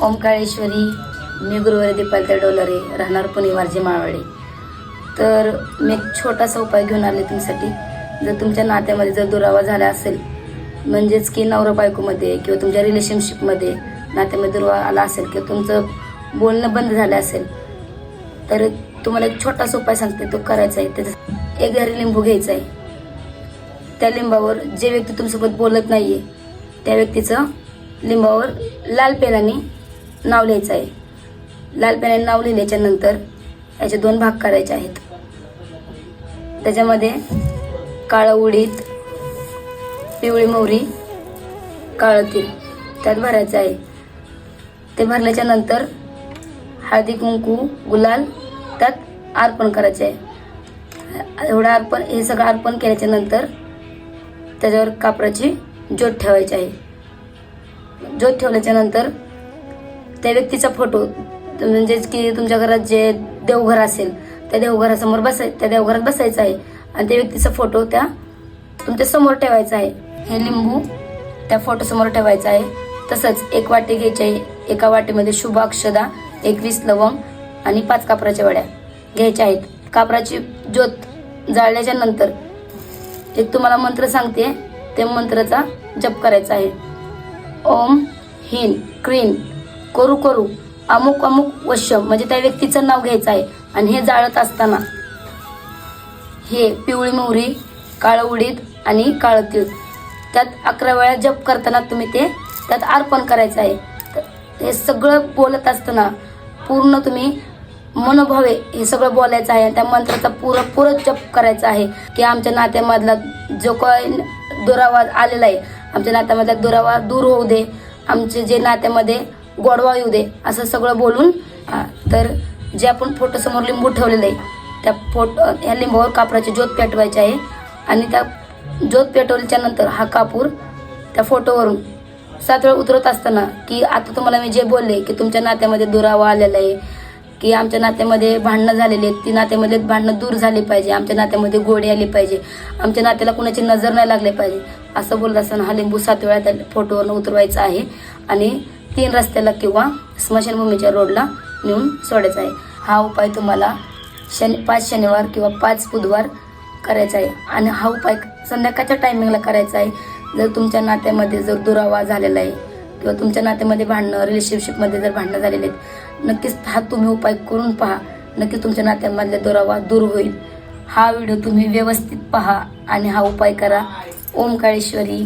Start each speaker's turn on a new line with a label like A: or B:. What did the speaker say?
A: ओंकारेश्वरी, मी गुरुवारी दीपाली डोलरे, राहणार पुणे वारजे माळवाडी. तर मी एक छोटासा उपाय घेऊन आले तुमच्यासाठी. जर तुमच्या नात्यामध्ये जर दुरावा झाला असेल, म्हणजेच की नवरा बायकोमध्ये किंवा तुमच्या रिलेशनशिपमध्ये नात्यामध्ये दुरावा आला असेल किंवा तुमचं बोलणं बंद झालं असेल, तर तुम्हाला एक छोटासा उपाय सांगते, तो करायचा आहे. त्याचं एक घरी लिंबू घ्यायचा आहे. त्या लिंबावर जे व्यक्ती तुमच्यासोबत बोलत नाहीये त्या व्यक्तीचं लिंबावर लाल पेनाने नाव लिहायचं आहे. लाल पेनाने नाव लिहिल्याच्या नंतर याचे 2 भाग करायचे आहेत. त्याच्यामध्ये काळं उडीद, पिवळी मोहरी, काळं तीळ त्यात भरायचं आहे. ते भरल्याच्या नंतर हळदी कुंकू गुलाल त्यात अर्पण करायचे आहे. एवढं अर्पण, हे सगळं अर्पण केल्याच्या नंतर त्याच्यावर कापराची ज्योत ठेवायची आहे. ज्योत ठेवल्याच्या नंतर त्या व्यक्तीचा फोटो, म्हणजेच की तुमच्या घरात जे देवघर असेल त्या देवघरासमोर त्या देवघरात बसायचं आहे आणि त्या व्यक्तीचा फोटो त्या तुमच्या समोर ठेवायचा आहे. हे लिंबू त्या फोटो समोर ठेवायचं आहे. तसंच 1 वाटी घ्यायची आहे. एका वाटीमध्ये शुभ अक्षदा, 21 लवंग आणि 5 कापराच्या वड्या घ्यायच्या आहेत. कापराची ज्योत जाळल्याच्या नंतर एक तुम्हाला मंत्र सांगते, त्या मंत्राचा जप करायचा आहे. ओम ह्रीं क्रीं करू करू अमुक अमुक वशम, म्हणजे त्या व्यक्तीचं नाव घ्यायचं आहे. आणि हे जाळत असताना हे पिवळी मोहरी, काळं उडीद आणि काळं तीळ त्यात 11 वेळा जप करताना तुम्ही ते त्यात अर्पण करायचं आहे. हे सगळं बोलत असताना पूर्ण तुम्ही मनोभावे हे सगळं बोलायचं आहे. त्या मंत्राचा पुरं जप करायचा आहे की आमच्या नात्यामधला जो काही दुरावा आलेला आहे, आमच्या नात्यामधला दुरावा दूर होऊ दे, आमचे जे नात्यामध्ये गोडवा येऊ दे, असं सगळं बोलून. तर जे आपण फोटो समोर लिंबू ठेवलेलं आहे त्या ह्या लिंबावर कापराची ज्योत पेटवायची आहे. आणि त्या ज्योत पेटवल्याच्या नंतर हा कापूर त्या फोटोवरून 7 वेळा उतरत असताना की आता तुम्हाला मी जे बोलले की तुमच्या नात्यामध्ये दुरावा आलेला आहे, की आमच्या नात्यामध्ये भांडणं झालेली आहेत, ती नात्यामध्ये भांडणं दूर झाली पाहिजे, आमच्या नात्यामध्ये गोडी आली पाहिजे, आमच्या नात्याला कुणाची नजर नाही लागली पाहिजे, असं बोलत असताना हा लिंबू 7 वेळा त्या फोटोवरून उतरवायचा आहे आणि 3 रस्त्याला किंवा स्मशानभूमीच्या रोडला नेऊन सोडायचा आहे. हा उपाय तुम्हाला 5 शनिवार किंवा 5 बुधवार करायचा आहे. आणि हा उपाय संध्याकाळच्या टायमिंगला करायचा आहे. जर तुमच्या नात्यामध्ये जर दुरावा झालेला आहे किंवा तुमच्या नात्यामध्ये भांडणं, रिलेशनशिपमध्ये जर भांडणं झालेले आहेत, नक्कीच हा तुम्ही उपाय करून पहा. नक्कीच तुमच्या नात्यामधले दुरावा दूर होईल. हा व्हिडिओ तुम्ही व्यवस्थित पहा आणि हा उपाय करा. ओंकारेश्वरी.